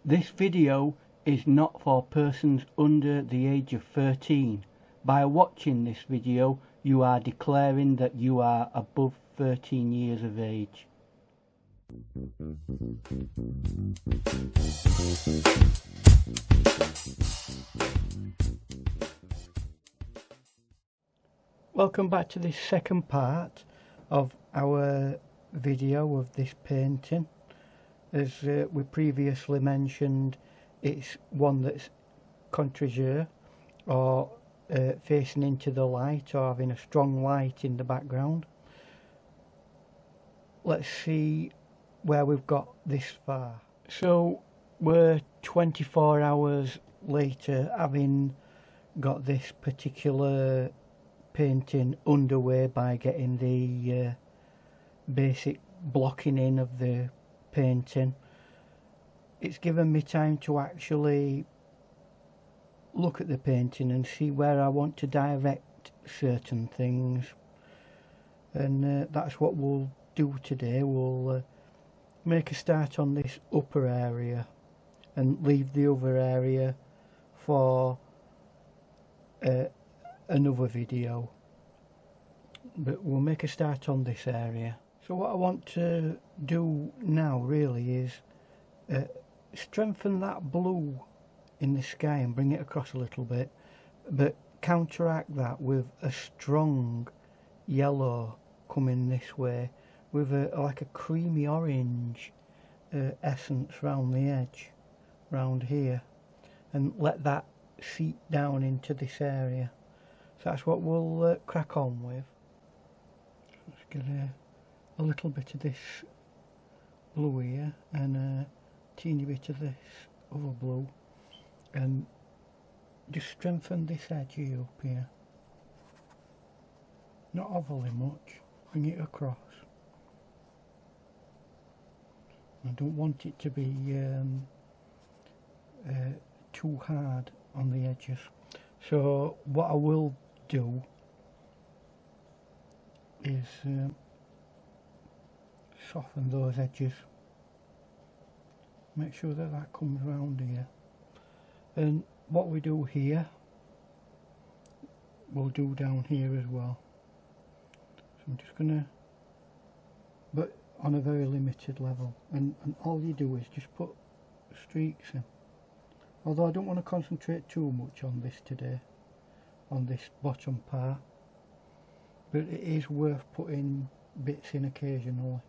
This video is not for persons under the age of 13. By watching this video, you are declaring that you are above 13 years of age. Welcome back to this second part of our video of this painting. As we previously mentioned, it's one that's contre-jour, or facing into the light, or having a strong light in the background. Let's see where we've got this far. So we're 24 hours later, having got this particular painting underway by getting the basic blocking in of the painting. It's given me time to actually look at the painting and see where I want to direct certain things, and that's what we'll do today. We'll make a start on this upper area and leave the other area for another video, but we'll make a start on this area. So what I want to do now really is strengthen that blue in the sky and bring it across a little bit, but counteract that with a strong yellow coming this way, with like a creamy orange essence round the edge, round here, and let that seep down into this area. So that's what we'll crack on with. Let's get a little bit of this blue here and a teeny bit of this other blue, and just strengthen this edge up here, not overly much, bring it across. I don't want it to be too hard on the edges. So what I will do is soften those edges, make sure that that comes round here, and what we do here we'll do down here as well. So I'm just gonna, but on a very limited level, and all you do is just put streaks in, although I don't want to concentrate too much on this today, on this bottom part, but it is worth putting bits in occasionally.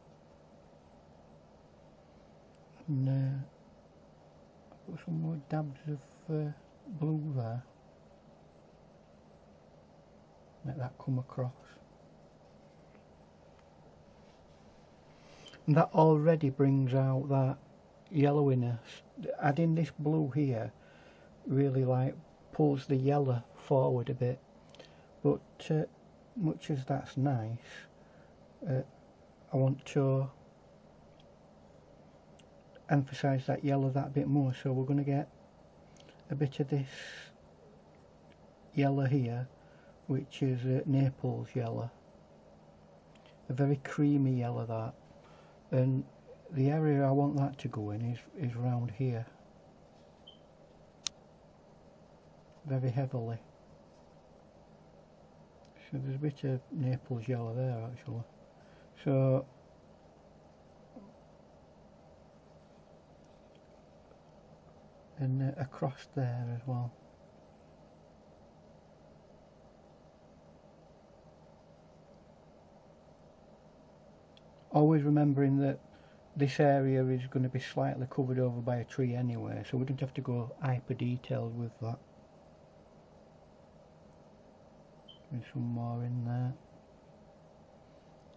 And put some more dabs of blue there, let that come across, and that already brings out that yellowiness. Adding this blue here really like pulls the yellow forward a bit, but much as that's nice, I want to emphasize that yellow that bit more, so we're going to get a bit of this yellow here, which is Naples yellow, a very creamy yellow that, and the area I want that to go in is round here, very heavily. So there's a bit of Naples yellow there actually. So and across there as well. Always remembering that this area is going to be slightly covered over by a tree anyway, so we don't have to go hyper detailed with that. There's some more in there.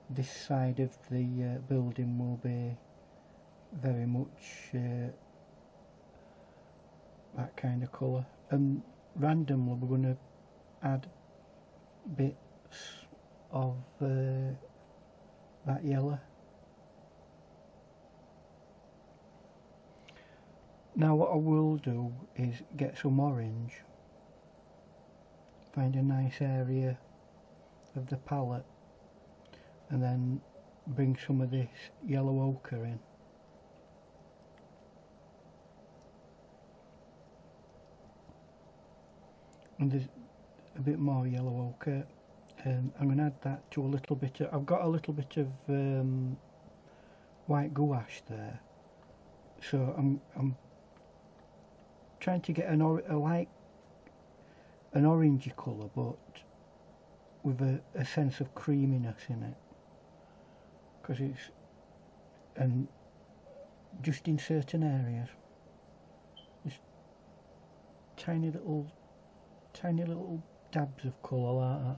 This side of the building will be very much that kind of colour, and randomly we're going to add bits of that yellow. Now what I will do is get some orange, find a nice area of the palette, and then bring some of this yellow ochre in. and there's a bit more yellow ochre. I'm going to add that to a little bit of, I've got a little bit of white gouache there, so I'm trying to get an orangey colour, but with a sense of creaminess in it, because it's, and just in certain areas, just tiny little dabs of colour like that.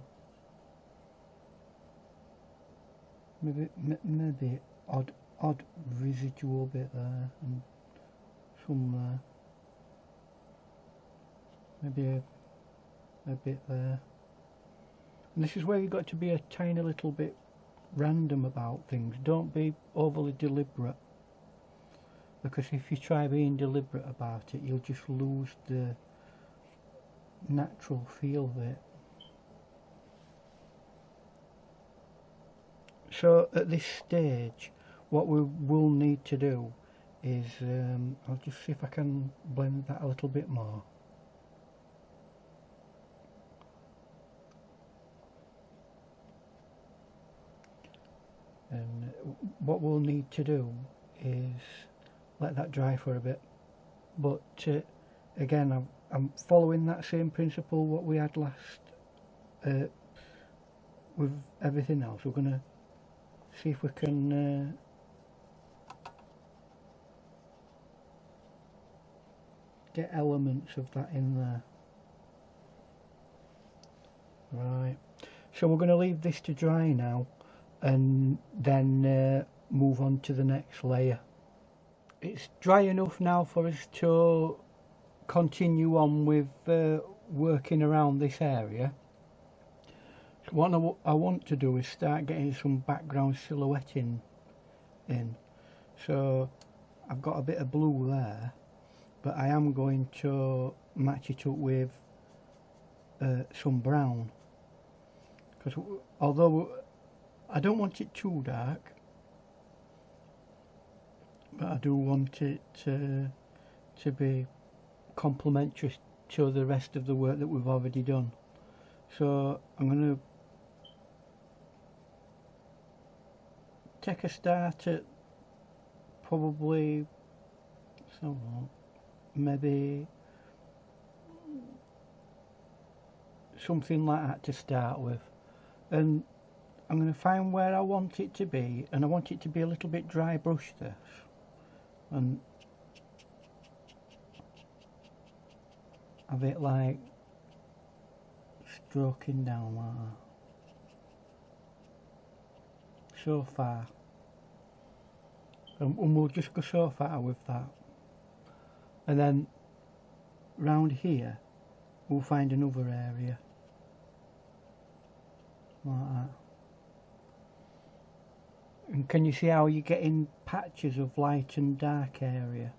Maybe odd residual bit there, and some there. Maybe a bit there. And this is where you've got to be a tiny little bit random about things. Don't be overly deliberate, because if you try being deliberate about it, you'll just lose the natural feel of it. So at this stage, what we will need to do is, I'll just see if I can blend that a little bit more. And what we'll need to do is let that dry for a bit. But again, I'm following that same principle what we had last with everything else. We're going to see if we can get elements of that in there. Right, so we're going to leave this to dry now, and then move on to the next layer. It's dry enough now for us to continue on with working around this area. So what I want to do is start getting some background silhouetting in. So I've got a bit of blue there, but I am going to match it up with some brown, because although I don't want it too dark, but I do want it to be complementary to the rest of the work that we've already done. So I'm going to take a start at probably, so maybe something like that to start with, and I'm going to find where I want it to be, and I want it to be a little bit dry brush this, and have it like stroking down like that. So far, and we'll just go so far with that, and then round here we'll find another area like that. And can you see how you're getting patches of light and dark area?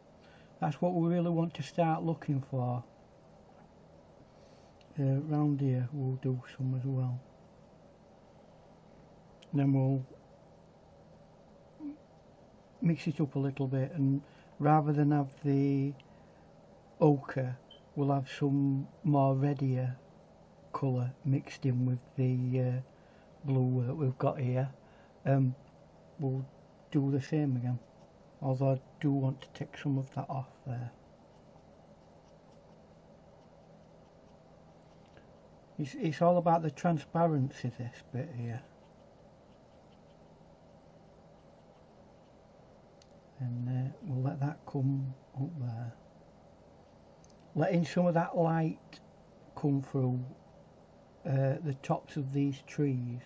That's what we really want to start looking for. Round here we'll do some as well, and then we'll mix it up a little bit, and rather than have the ochre, we'll have some more reddier colour mixed in with the blue that we've got here. We'll do the same again, although I do want to take some of that off there. It's all about the transparency, this bit here. And we'll let that come up there. Letting some of that light come through the tops of these trees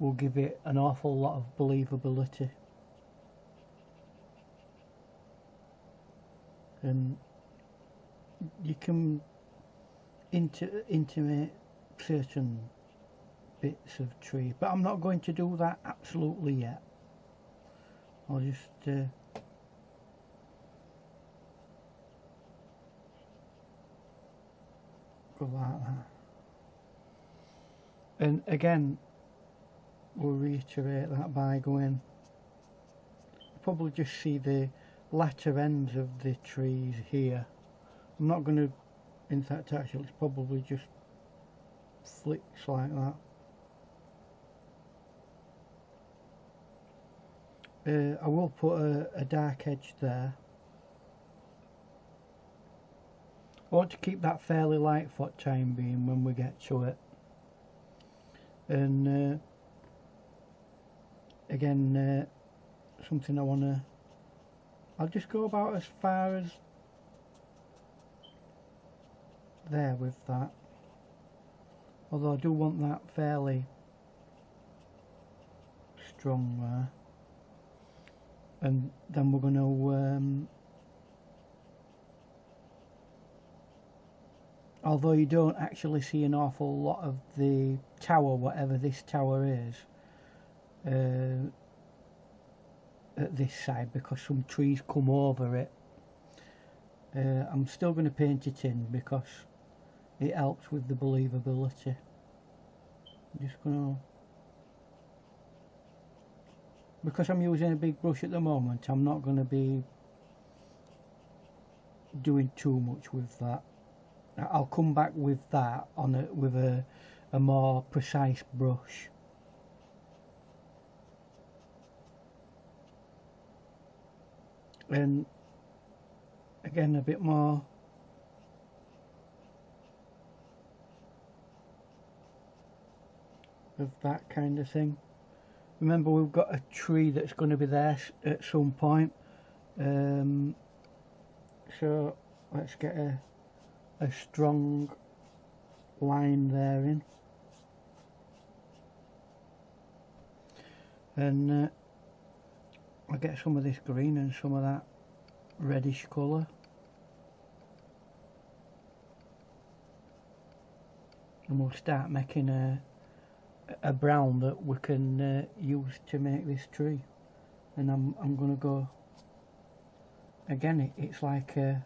will give it an awful lot of believability. And you can intimate certain bits of tree, but I'm not going to do that absolutely yet. I'll just go like that. And again, we'll reiterate that by going, probably just see the latter ends of the trees here. I'm not going to, in fact actually it's probably just flicks like that. I will put a dark edge there. I want to keep that fairly light for the time being when we get to it. And again, something I want to... I'll just go about as far as there with that. Although I do want that fairly strong there. And then we're going to... although you don't actually see an awful lot of the tower, whatever this tower is, at this side, because some trees come over it, I'm still going to paint it in because it helps with the believability. I'm just going to... because I'm using a big brush at the moment, I'm not going to be doing too much with that. I'll come back with that on with a more precise brush. And again, a bit more of that kind of thing. Remember, we've got a tree that's going to be there at some point, so let's get a strong line there in, and I'll get some of this green and some of that reddish colour, and we'll start making a brown that we can use to make this tree. And I'm going to go again, it's like a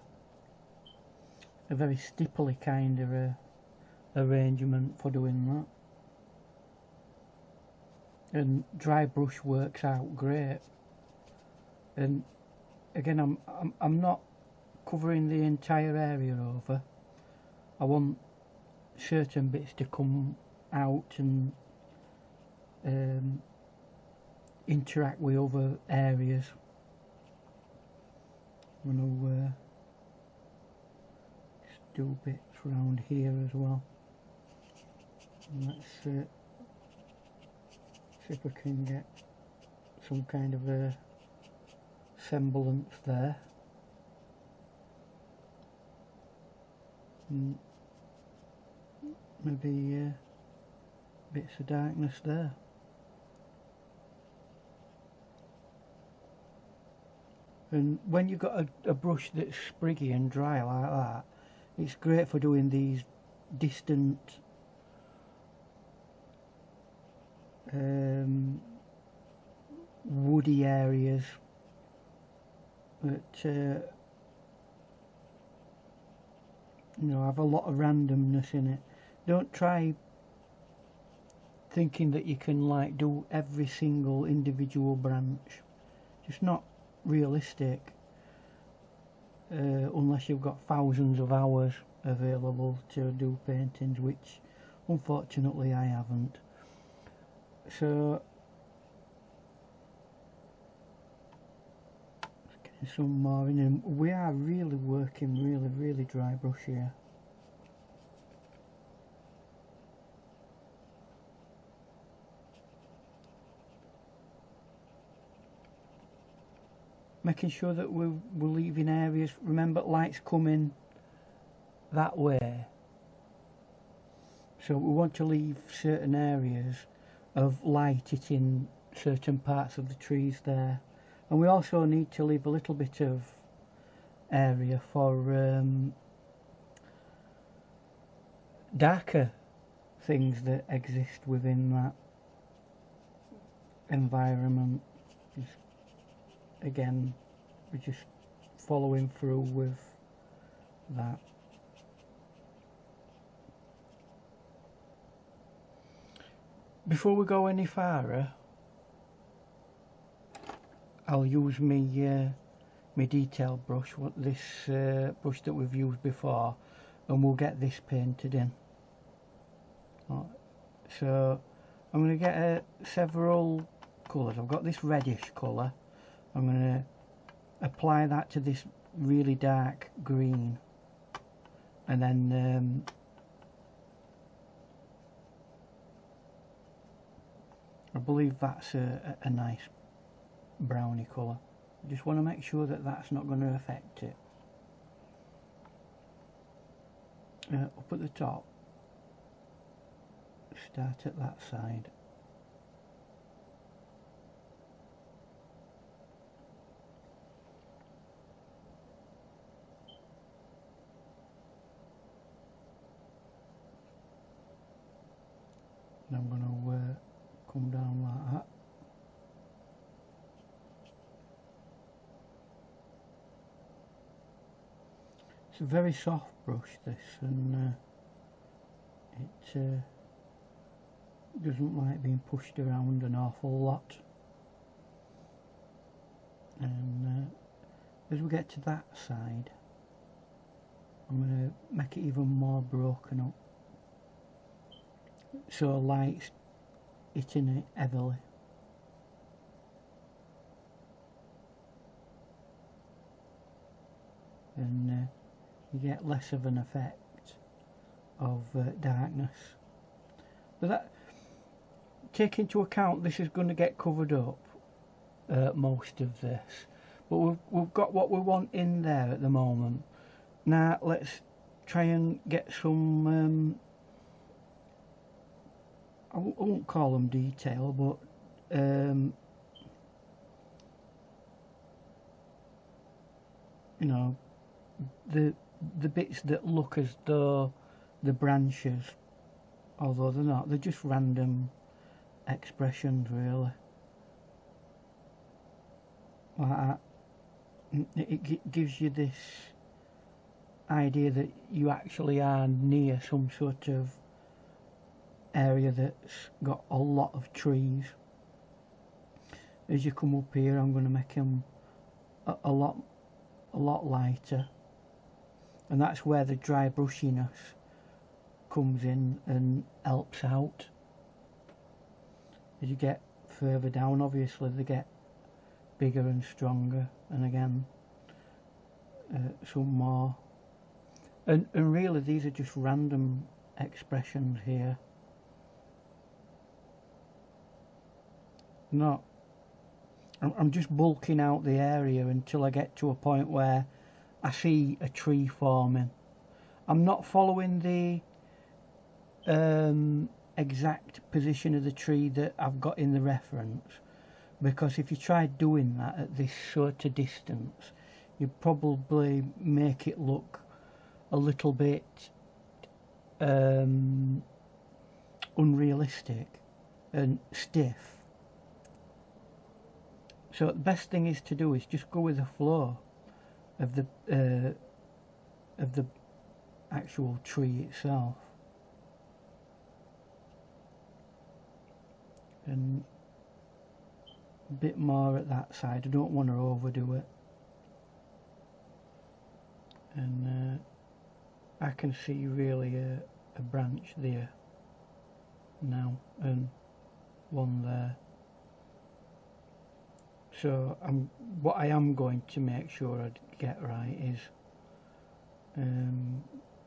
very stipply kind of arrangement for doing that, and dry brush works out great. And again, I'm not covering the entire area over. I want certain bits to come out and interact with other areas. I'm going to do bits around here as well. And let's see if we can get some kind of a semblance there. And maybe bits of darkness there. And when you've got a brush that's spriggy and dry like that, it's great for doing these distant woody areas that you know, have a lot of randomness in it. Don't try thinking that you can like do every single individual branch. Just not realistic, unless you've got thousands of hours available to do paintings, which unfortunately I haven't. So getting some more in, and we are really working really dry brush here. Making sure that we're leaving areas. Remember, light's coming that way, so we want to leave certain areas of light hitting certain parts of the trees there, and we also need to leave a little bit of area for darker things that exist within that environment. Again, we're just following through with that. Before we go any farther, I'll use my detail brush, this brush that we've used before, and we'll get this painted in. So I'm going to get several colours. I've got this reddish colour. I'm going to apply that to this really dark green, and then I believe that's a nice browny colour. Just want to make sure that that's not going to affect it. Up at the top, start at that side. And I'm going to come down like that. It's a very soft brush, this, and it doesn't like being pushed around an awful lot. And as we get to that side, I'm going to make it even more broken up, so light's hitting it heavily. And you get less of an effect of darkness. But that, take into account, this is going to get covered up, most of this, but we've got what we want in there at the moment. Now let's try and get some I won't call them detail, but you know, the bits that look as though the branches, although they're not, they're just random expressions really. Like that. It gives you this idea that you actually are near some sort of area that's got a lot of trees. As you come up here, I'm going to make them a lot lighter, and that's where the dry brushiness comes in and helps out. As you get further down, obviously they get bigger and stronger, and again some more, and really these are just random expressions here. Not, I'm just bulking out the area until I get to a point where I see a tree forming. I'm not following the exact position of the tree that I've got in the reference, because if you tried doing that at this sort of distance, you'd probably make it look a little bit unrealistic and stiff. So the best thing is to do is just go with the flow of the actual tree itself, and a bit more at that side. I don't want to overdo it. And I can see really a branch there now, and one there. So what I am going to make sure I get right is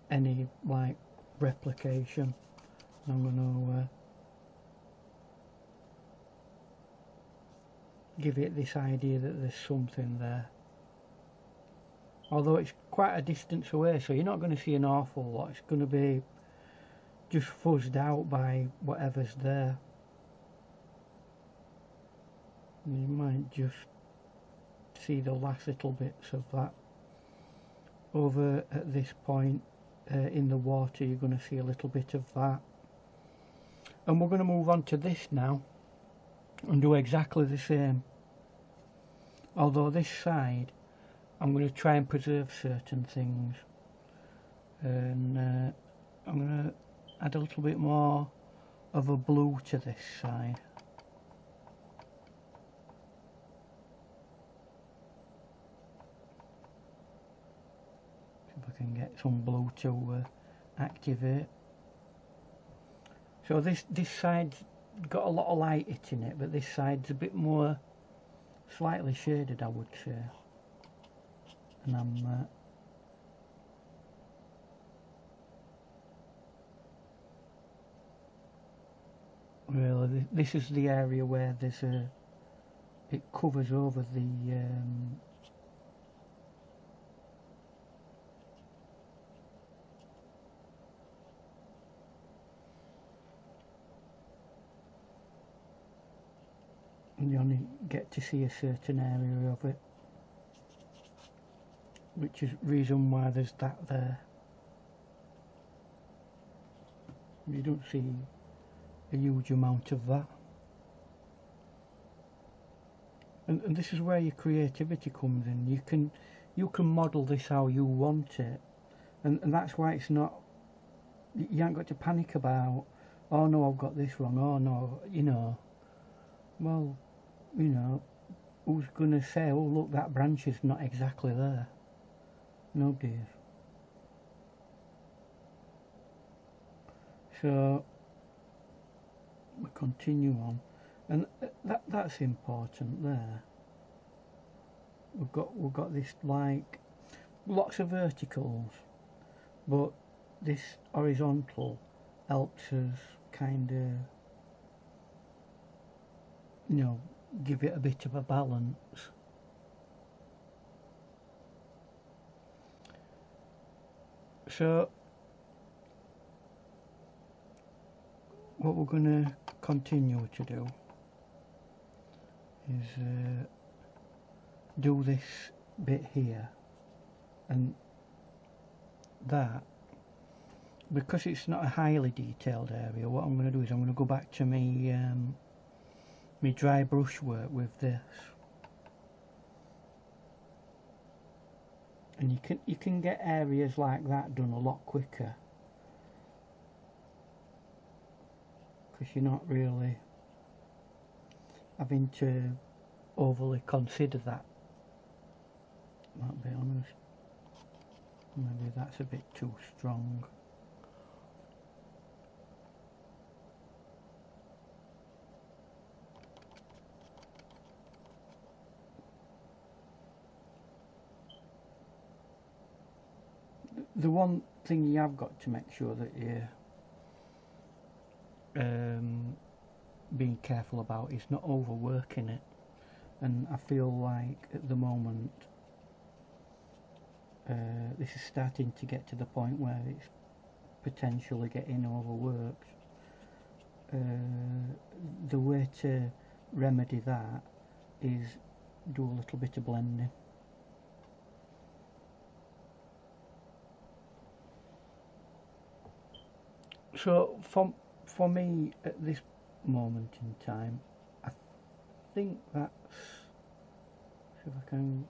any like replication. I'm going to give it this idea that there's something there, although it's quite a distance away, so you're not going to see an awful lot. It's going to be just fuzzed out by whatever's there. You might just see the last little bits of that. Over at this point in the water, you're going to see a little bit of that. And we're going to move on to this now and do exactly the same. Although this side, I'm going to try and preserve certain things. And I'm going to add a little bit more of a blue to this side. If I can get some blue to activate. So this side's got a lot of light hitting it, but this side's a bit more slightly shaded, I would say. And I'm really, this is the area where there's a, it covers over the you only get to see a certain area of it, which is reason why there's that there. You don't see a huge amount of that. And this is where your creativity comes in. You can model this how you want it, and that's why it's not, you ain't got to panic about, oh no, I've got this wrong, oh no, you know. Well, you know, who's gonna say, oh look, that branch is not exactly there? Nobody is. So we continue on, and that's important there. We've got this, like, lots of verticals, but this horizontal helps us kind of, you know, give it a bit of a balance. So what we're going to continue to do is do this bit here, and that, because it's not a highly detailed area, what I'm going to do is I'm going to go back to me my dry brush work with this, and you can get areas like that done a lot quicker, because you're not really having to overly consider that be honest. Maybe that's a bit too strong. The one thing you have got to make sure that you're being careful about is not overworking it, and I feel like at the moment this is starting to get to the point where it's potentially getting overworked. The way to remedy that is do a little bit of blending. So for me at this moment in time, I think that's, see if I can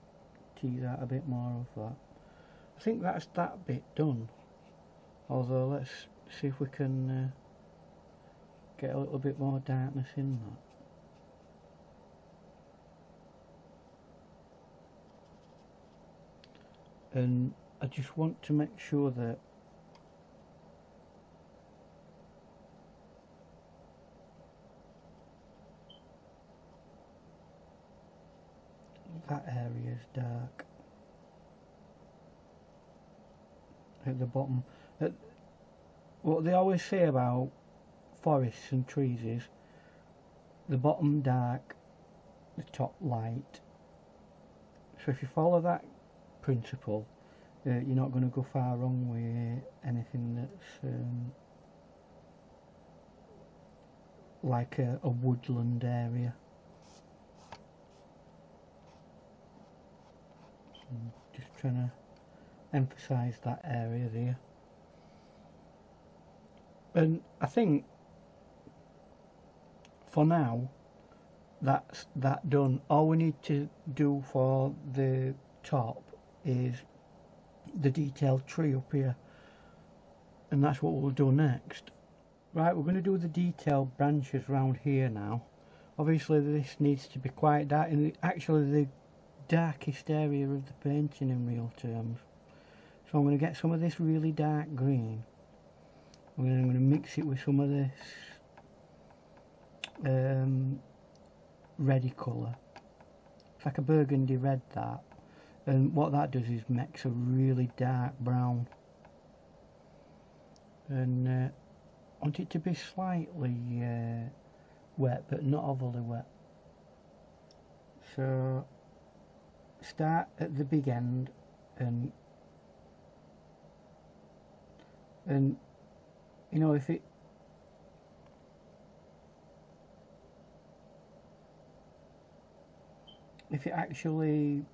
tease out a bit more of that. I think that's that bit done, although let's see if we can get a little bit more darkness in that. And I just want to make sure that that area is dark at the bottom. What they always say about forests and trees is the bottom dark, the top light. So if you follow that principle, you're not going to go far wrong with anything that's like a woodland area. Just trying to emphasise that area there. And I think for now that's that done. All we need to do for the top is the detailed tree up here, and that's what we'll do next. Right, we're going to do the detailed branches round here now. Obviously this needs to be quite dark, and actually the darkest area of the painting in real terms. So I'm going to get some of this really dark green, and then I'm going to mix it with some of this reddy colour. It's like a burgundy red, that, and what that does is makes a really dark brown, and I want it to be slightly wet but not overly wet. So start at the big end and you know, if it actually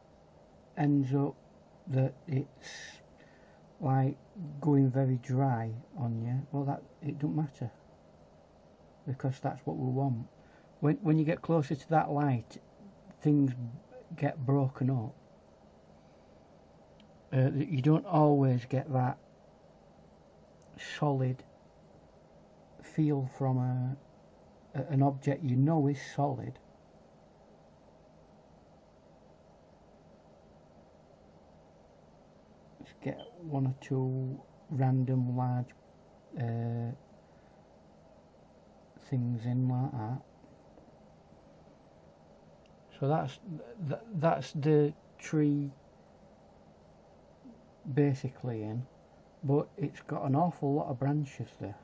ends up that it's like going very dry on you, well, that it don't matter, because that's what we want. When you get closer to that light, things get broken up. You don't always get that solid feel from an object you know is solid. Let's get one or two random large things in like that. So that's the tree basically in, but it's got an awful lot of branches, this,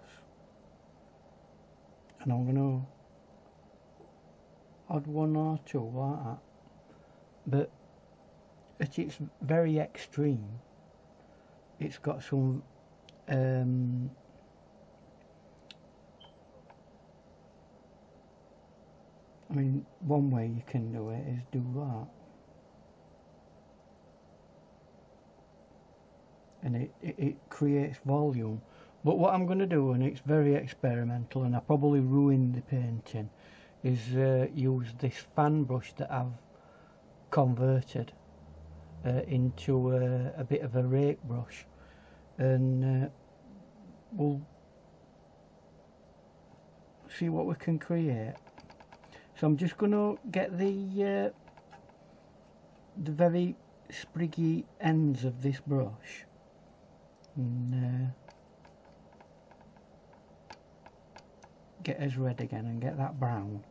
and I'm going to add one or two like that, but at its very extreme it's got some I mean, one way you can do it is do that, and it creates volume. But what I'm going to do, and it's very experimental and I probably ruined the painting, is use this fan brush that I've converted into a bit of a rake brush, and we'll see what we can create. So I'm just going to get the very spriggy ends of this brush and get as red again and get that brown.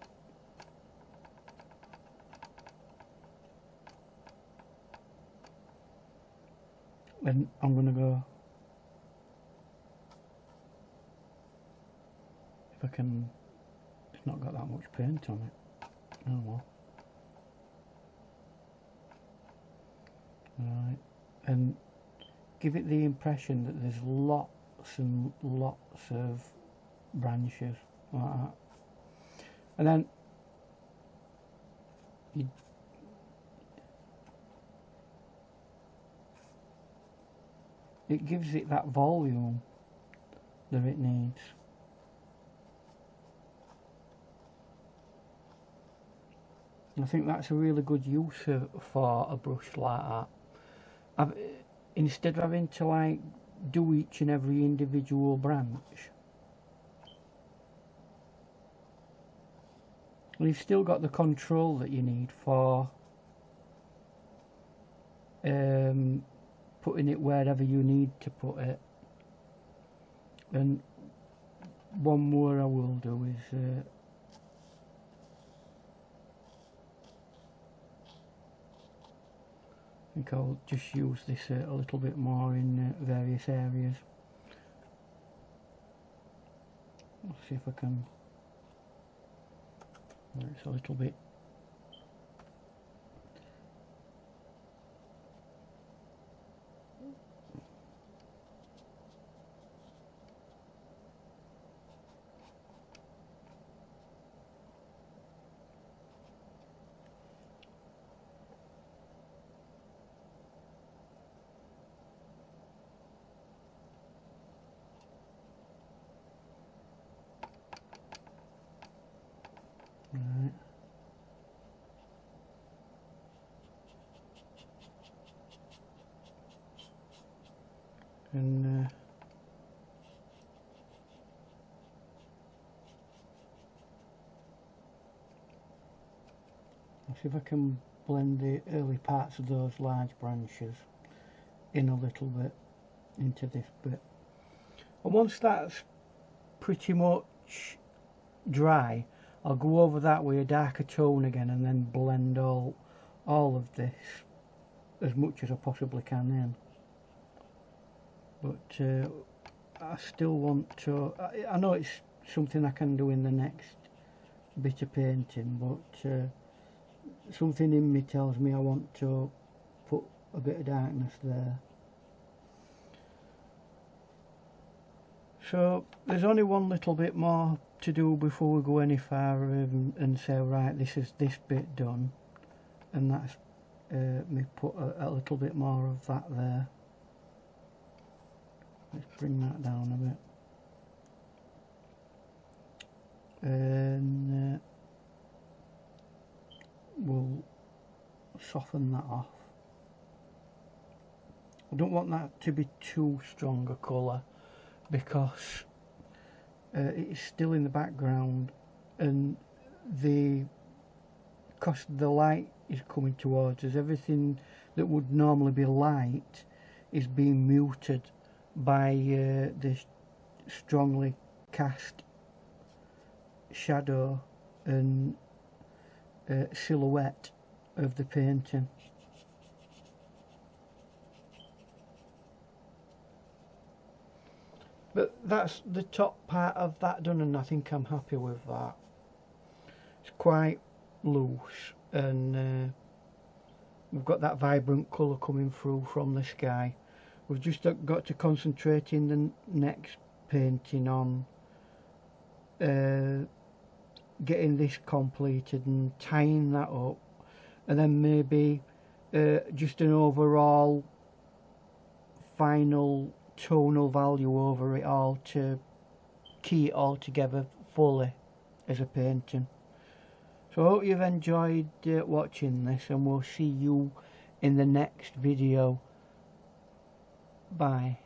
And I'm going to go, if I can, it's not got that much paint on it. Oh well. Right, and give it the impression that there's lots and lots of branches like that, and then it gives it that volume that it needs. I think that's a really good use for a brush like that. Instead of having to like do each and every individual branch, you've still got the control that you need for putting it wherever you need to put it. And one more I will do is I think I'll just use this a little bit more in various areas. Let's see if I can. It's a little bit. Right. And let's see if I can blend the early parts of those large branches in a little bit into this bit. And once that's pretty much dry, I'll go over that with a darker tone again and then blend all of this as much as I possibly can in. But I still want to, I know it's something I can do in the next bit of painting, but something in me tells me I want to put a bit of darkness there. So there's only one little bit more to do before we go any farther and say, right, this is this bit done, and that's me put a little bit more of that there. Let's bring that down a bit, and we'll soften that off. I don't want that to be too strong a colour, because it's still in the background, and because the light is coming towards us, everything that would normally be light is being muted by this strongly cast shadow and silhouette of the painting. But that's the top part of that done, and I think I'm happy with that. It's quite loose, and we've got that vibrant colour coming through from the sky. We've just got to concentrate in the next painting on getting this completed and tying that up, and then maybe just an overall final tonal value over it all to key it all together fully as a painting. So I hope you've enjoyed watching this, and we'll see you in the next video. Bye.